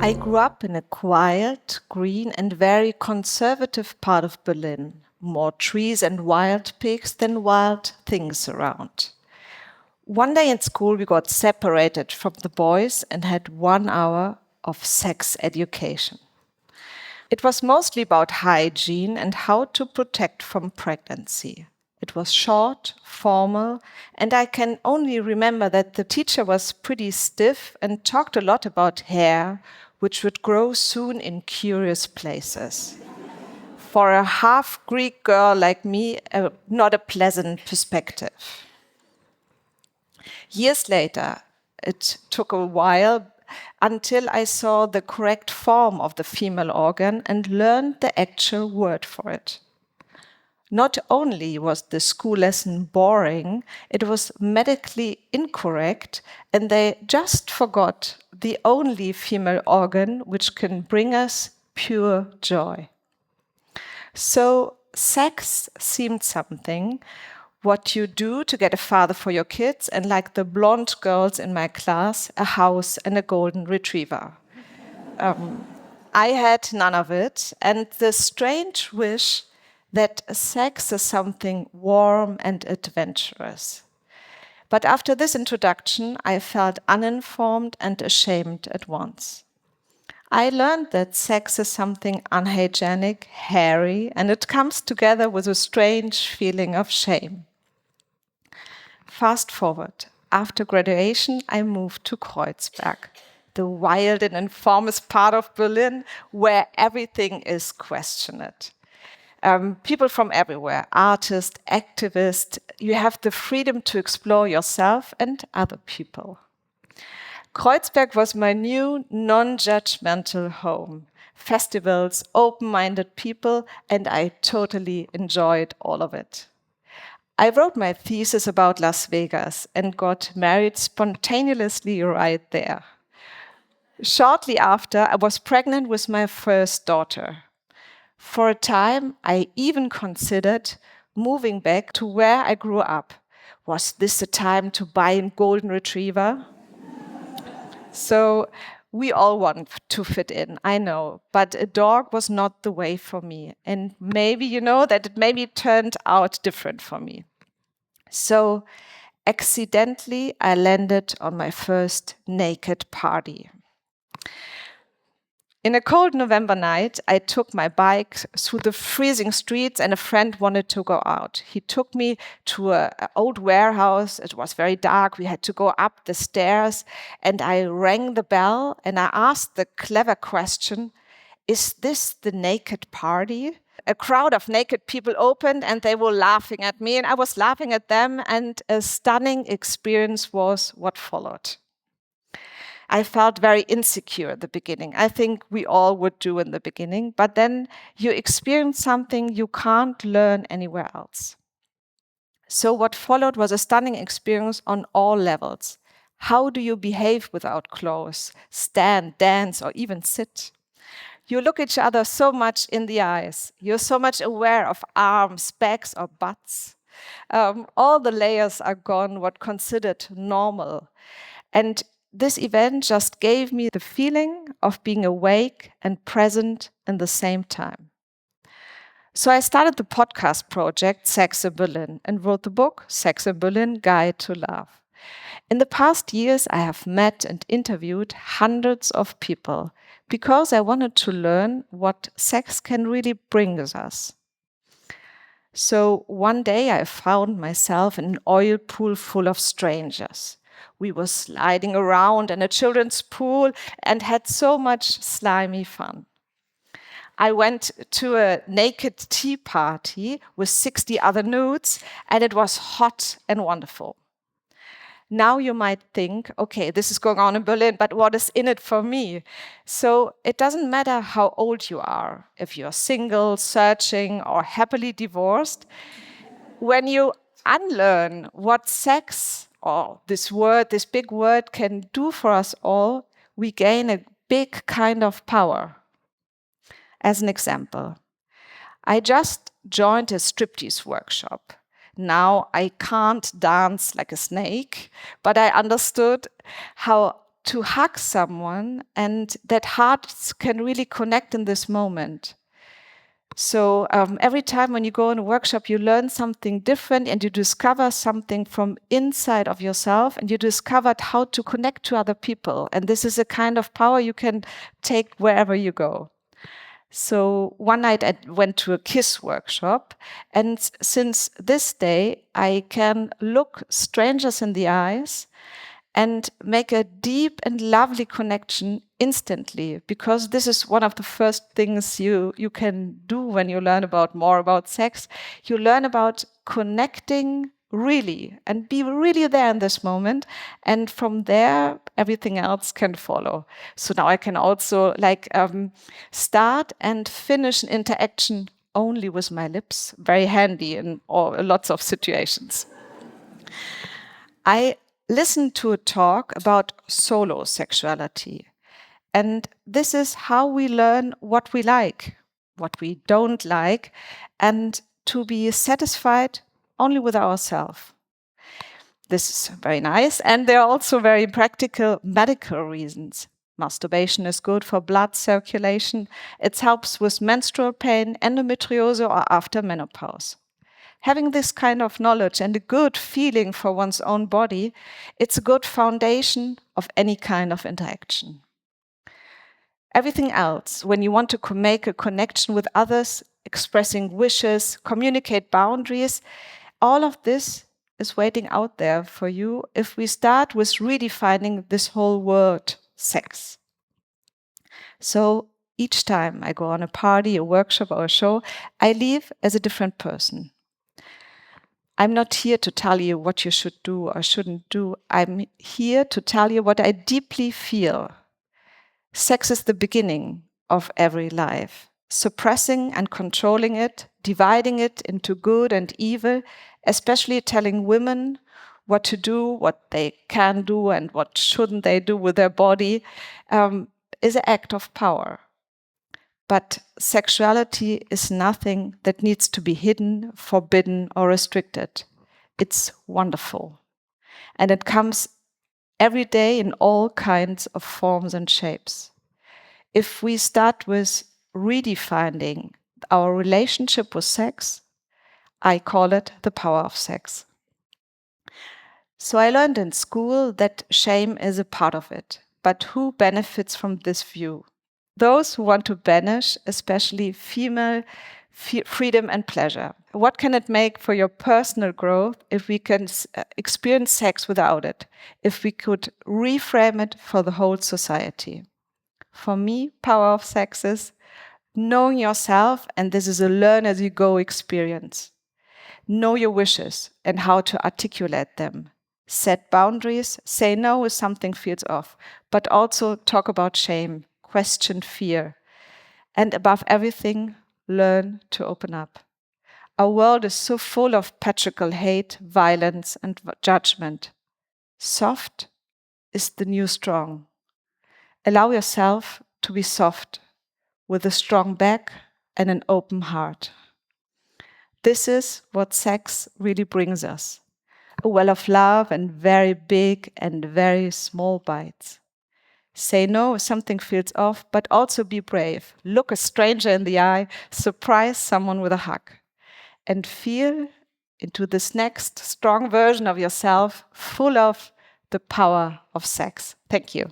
I grew up in a quiet, green and very conservative part of Berlin. More trees and wild pigs than wild things around. One day in school we got separated from the boys and had 1 hour of sex education. It was mostly about hygiene and how to protect from pregnancy. It was short, formal, and I can only remember that the teacher was pretty stiff and talked a lot about hair, which would grow soon in curious places. For a half-Greek girl like me, not a pleasant perspective. Years later, it took a while until I saw the correct form of the female organ and learned the actual word for it. Not only was the school lesson boring, it was medically incorrect, and they just forgot the only female organ which can bring us pure joy. So sex seemed something what you do to get a father for your kids, and like the blonde girls in my class, a house and a golden retriever. I had none of it, and the strange wish that sex is something warm and adventurous. But after this introduction, I felt uninformed and ashamed at once. I learned that sex is something unhygienic, hairy, and it comes together with a strange feeling of shame. Fast forward. After graduation, I moved to Kreuzberg, the wild and informous part of Berlin where everything is questioned. People from everywhere, artists, activists, you have the freedom to explore yourself and other people. Kreuzberg was my new non-judgmental home. Festivals, open-minded people, and I totally enjoyed all of it. I wrote my thesis about Las Vegas and got married spontaneously right there. Shortly after, I was pregnant with my first daughter. For a time, I even considered moving back to where I grew up. Was this the time to buy a golden retriever? So we all want to fit in, I know, but a dog was not the way for me. And maybe you know that it maybe turned out different for me. So accidentally, I landed on my first naked party. In a cold November night, I took my bike through the freezing streets and a friend wanted to go out. He took me to an old warehouse. It was very dark. We had to go up the stairs and I rang the bell and I asked the clever question, "Is this the naked party?" A crowd of naked people opened and they were laughing at me and I was laughing at them, and a stunning experience was what followed. I felt very insecure at the beginning. I think we all would do in the beginning, but then you experience something you can't learn anywhere else. So what followed was a stunning experience on all levels. How do you behave without clothes, stand, dance, or even sit? You look each other so much in the eyes. You're so much aware of arms, backs, or butts. All the layers are gone, what considered normal. And this event just gave me the feeling of being awake and present in the same time. So I started the podcast project Sex in Berlin and wrote the book Sex in Berlin, Guide to Love. In the past years, I have met and interviewed hundreds of people because I wanted to learn what sex can really bring us. So one day I found myself in an oil pool full of strangers. We were sliding around in a children's pool and had so much slimy fun. I went to a naked tea party with 60 other nudes, and it was hot and wonderful. Now you might think, okay, this is going on in Berlin, but what is in it for me? So it doesn't matter how old you are, if you're single, searching, or happily divorced. When you unlearn what sex, or this big word, can do for us all, we gain a big kind of power. As an example, I just joined a striptease workshop. Now I can't dance like a snake, but I understood how to hug someone, and that hearts can really connect in this moment. So every time when you go in a workshop, you learn something different and you discover something from inside of yourself, and you discovered how to connect to other people. And this is a kind of power you can take wherever you go. So one night I went to a kiss workshop, and since this day, I can look strangers in the eyes and make a deep and lovely connection instantly, because this is one of the first things you can do when you learn more about sex. You learn about connecting really and be really there in this moment, and from there everything else can follow. So now I can also start and finish an interaction only with my lips, very handy in lots of situations. I listened to a talk about solo sexuality. And this is how we learn what we like, what we don't like, and to be satisfied only with ourselves. This is very nice. And there are also very practical medical reasons. Masturbation is good for blood circulation. It helps with menstrual pain, endometriosis, or after menopause. Having this kind of knowledge and a good feeling for one's own body, it's a good foundation of any kind of interaction. Everything else, when you want to make a connection with others, expressing wishes, communicate boundaries, all of this is waiting out there for you if we start with redefining this whole word, sex. So each time I go on a party, a workshop, or a show, I leave as a different person. I'm not here to tell you what you should do or shouldn't do. I'm here to tell you what I deeply feel. Sex is the beginning of every life. Suppressing and controlling it, dividing it into good and evil, especially telling women what to do, what they can do, and what shouldn't they do with their body, is an act of power. But sexuality is nothing that needs to be hidden, forbidden, or restricted. It's wonderful. And it comes every day in all kinds of forms and shapes. If we start with redefining our relationship with sex, I call it the power of sex. So I learned in school that shame is a part of it. But who benefits from this view? Those who want to banish, especially female freedom and pleasure. What can it make for your personal growth if we can experience sex without it? If we could reframe it for the whole society? For me, power of sex is knowing yourself, and this is a learn as you go experience. Know your wishes and how to articulate them. Set boundaries, say no if something feels off, but also talk about shame, question fear, and above everything, learn to open up. Our world is so full of patriarchal hate, violence, and judgment. Soft is the new strong. Allow yourself to be soft, with a strong back and an open heart. This is what sex really brings us. A well of love and very big and very small bites. Say no if something feels off, but also be brave. Look a stranger in the eye, surprise someone with a hug, and feel into this next strong version of yourself, full of the power of sex. Thank you.